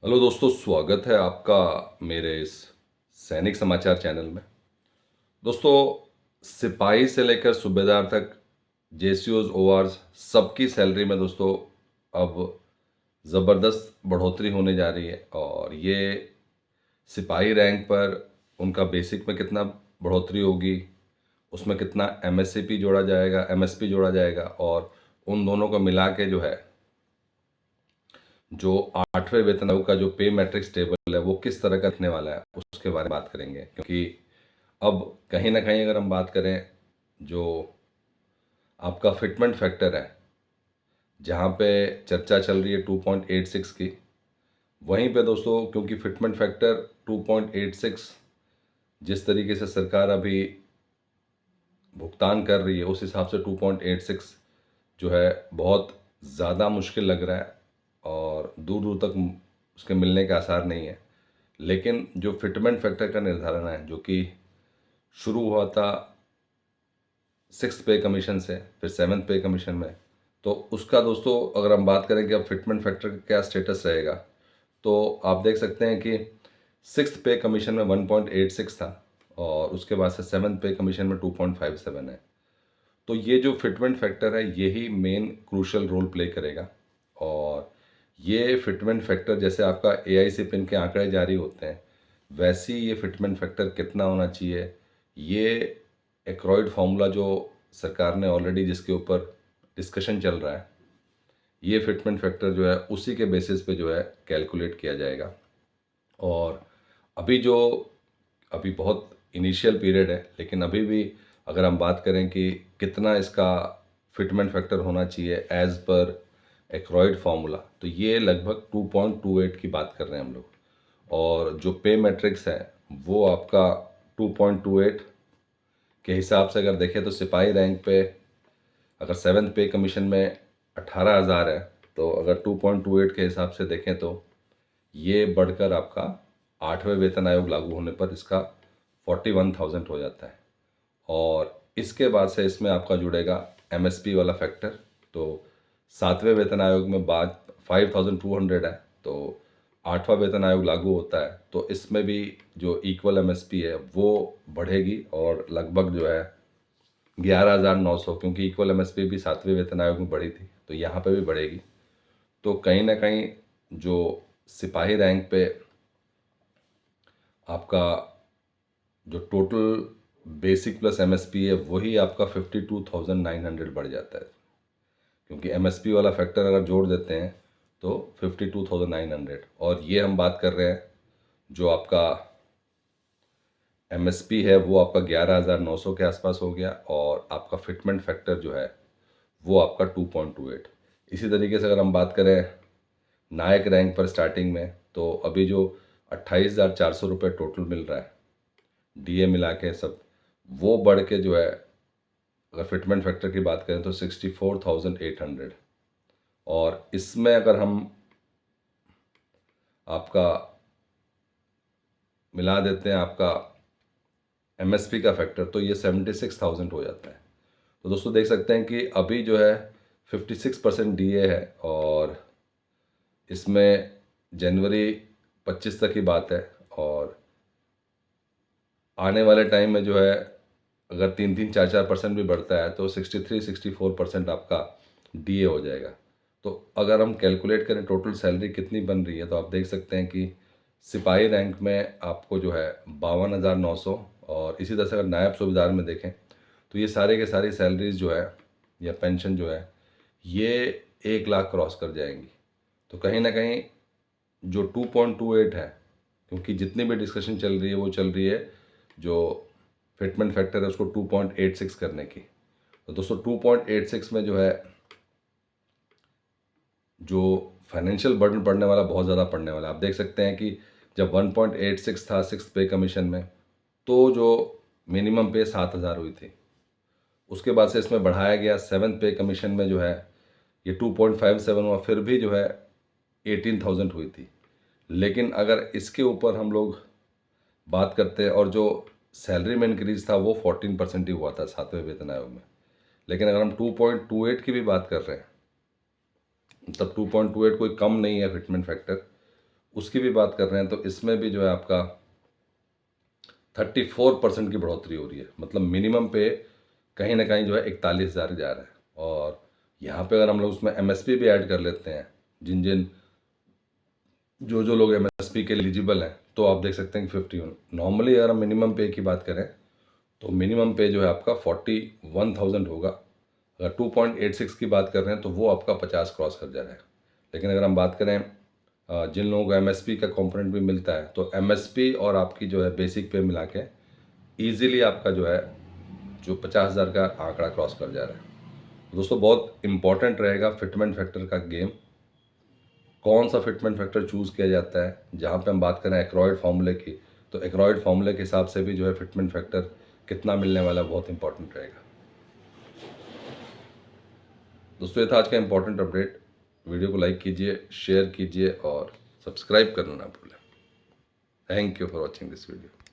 Hello दोस्तों, स्वागत है आपका मेरे इस सैनिक समाचार चैनल में। दोस्तों, सिपाही से लेकर सूबेदार तक जेसीओज ओआरस सबकी सैलरी में दोस्तों अब ज़बरदस्त बढ़ोतरी होने जा रही है। और ये सिपाही रैंक पर उनका बेसिक में कितना बढ़ोतरी होगी, उसमें कितना एमएससीपी जोड़ा जाएगा, एमएसपी जोड़ा जाएगा, और उन दोनों को मिला के जो 8वें वेतन आयोग का जो पे मैट्रिक्स टेबल है वो किस तरह का दिखने वाला है उसके बारे में बात करेंगे। क्योंकि अब कहीं ना कहीं अगर हम बात करें, जो आपका फिटमेंट फैक्टर है, जहाँ पे चर्चा चल रही है 2.86 की, वहीं पे दोस्तों क्योंकि फिटमेंट फैक्टर 2.86 जिस तरीके से सरकार अभी भुगतान कर रही है उस हिसाब से 2.86 जो है बहुत ज़्यादा मुश्किल लग रहा है और दूर दूर तक उसके मिलने के आसार नहीं है। लेकिन जो फिटमेंट फैक्टर का निर्धारण है, जो कि शुरू हुआ था 6th पे कमीशन से, फिर 7th पे कमीशन में, तो उसका दोस्तों अगर हम बात करें कि अब फिटमेंट फैक्टर का क्या स्टेटस रहेगा, तो आप देख सकते हैं कि 6th पे कमीशन में 1.86 था और उसके बाद से 7th पे कमीशन में 2.57 है। तो ये जो फिटमेंट फैक्टर है यही मेन क्रूशल रोल प्ले करेगा। और ये फिटमेंट फैक्टर जैसे आपका एआईसी पिन के आंकड़े जारी होते हैं, वैसे ही ये फिटमेंट फैक्टर कितना होना चाहिए, ये एक्रॉइड फार्मूला जो सरकार ने ऑलरेडी जिसके ऊपर डिस्कशन चल रहा है, ये फिटमेंट फैक्टर जो है उसी के बेसिस पे जो है कैलकुलेट किया जाएगा। और अभी जो अभी बहुत इनिशियल पीरियड है, लेकिन अभी भी अगर हम बात करें कि कितना इसका फिटमेंट फैक्टर होना चाहिए एज पर एक्रॉइड फार्मूला, तो ये लगभग 2.28 की बात कर रहे हैं हम लोग। और जो पे मैट्रिक्स है वो आपका 2.28 के हिसाब से अगर देखें तो सिपाही रैंक पे अगर 7th पे कमीशन में 18,000 है, तो अगर 2.28 के हिसाब से देखें तो ये बढ़कर आपका 8वें वेतन आयोग लागू होने पर इसका 41,000 हो जाता है। और इसके बाद से इसमें आपका जुड़ेगा एमएसपी वाला फैक्टर। तो 7वें वेतन आयोग में बात 5,200 है, तो 8वां वेतन आयोग लागू होता है तो इसमें भी जो इक्वल एमएसपी है वो बढ़ेगी और लगभग जो है 11,900, क्योंकि इक्वल एमएसपी भी 7वें वेतन आयोग में बढ़ी थी तो यहाँ पे भी बढ़ेगी। तो कहीं ना कहीं जो सिपाही रैंक पे आपका जो टोटल बेसिक प्लस एमएसपी है वही आपका 52,900 बढ़ जाता है। क्योंकि एमएसपी वाला फैक्टर अगर जोड़ देते हैं तो 52,900, और ये हम बात कर रहे हैं जो आपका एमएसपी है वो आपका 11,900 के आसपास हो गया, और आपका फिटमेंट फैक्टर जो है वो आपका 2.28। इसी तरीके से अगर हम बात करें नायक रैंक पर स्टार्टिंग में, तो अभी जो 28,400 रुपये टोटल मिल रहा है डीए मिला के सब, वो बढ़ के जो है अगर फिटमेंट फैक्टर की बात करें तो 64,800। और इसमें अगर हम आपका मिला देते हैं आपका एमएसपी का फैक्टर, तो ये 76,000 हो जाता है। तो दोस्तों देख सकते हैं कि अभी जो है 56% डीए है, और इसमें जनवरी 25 तक की बात है। और आने वाले टाइम में जो है अगर 3-3, 4-4% भी बढ़ता है तो 63-64% आपका डीए हो जाएगा। तो अगर हम कैलकुलेट करें टोटल सैलरी कितनी बन रही है, तो आप देख सकते हैं कि सिपाही रैंक में आपको जो है 52,900, और इसी तरह से अगर नायब सूबेदार में देखें तो ये सारे के सारी सैलरीज जो है या पेंशन जो है ये 1 लाख क्रॉस कर जाएंगी। तो कहीं ना कहीं जो 2.28 है, क्योंकि जितनी भी डिस्कशन चल रही है वो चल रही है जो फिटमेंट फैक्टर है उसको 2.86 करने की। तो दोस्तों 2.86 में जो है जो फाइनेंशियल बर्डन पड़ने वाला बहुत ज़्यादा पड़ने वाला है। आप देख सकते हैं कि जब 1.86 था 6th पे कमीशन में, तो जो मिनिमम पे 7,000 हुई थी, उसके बाद से इसमें बढ़ाया गया 7th पे कमीशन में जो है ये 2.57 हुआ, फिर भी जो है 18,000 हुई थी। लेकिन अगर इसके ऊपर हम लोग बात करते हैं, और जो सैलरी में इंक्रीज था वो 14% ही हुआ था 7वें वेतन आयोग में, लेकिन अगर हम 2.28 की भी बात कर रहे हैं, तब 2.28 कोई कम नहीं है फिटमेंट फैक्टर। उसकी भी बात कर रहे हैं तो इसमें भी जो है आपका 34% की बढ़ोतरी हो रही है। मतलब मिनिमम पे कहीं ना कहीं जो है 41,000 जा रहा है। और यहाँ पे अगर हम लोग उसमें एमएसपी भी ऐड कर लेते हैं, जिन जिन जो लोग एमएसपी के एलिजिबल हैं, तो आप देख सकते हैं कि 51। नॉर्मली अगर हम मिनिमम पे की बात करें तो मिनिमम पे जो है आपका 41,000 होगा। अगर 2.86 की बात कर रहे हैं तो वो आपका 50 क्रॉस कर जा रहा है। लेकिन अगर हम बात करें जिन लोगों को एमएसपी का कंपोनेंट भी मिलता है, तो एमएसपी और आपकी जो है बेसिक पे मिला के ईजिली आपका जो है जो 50,000 का आंकड़ा क्रॉस कर जा रहा है। दोस्तों बहुत इंपॉर्टेंट रहेगा फिटमेंट फैक्टर का गेम। कौन सा फिटमेंट फैक्टर चूज़ किया जाता है, जहाँ पे हम बात करें एक्रॉयड फार्मूले की, तो एक्रॉयड फार्मूले के हिसाब से भी जो है फिटमेंट फैक्टर कितना मिलने वाला है बहुत इंपॉर्टेंट रहेगा। दोस्तों ये था आज का इंपॉर्टेंट अपडेट। वीडियो को लाइक कीजिए, शेयर कीजिए और सब्सक्राइब करना ना भूलें। Thank you for watching this video.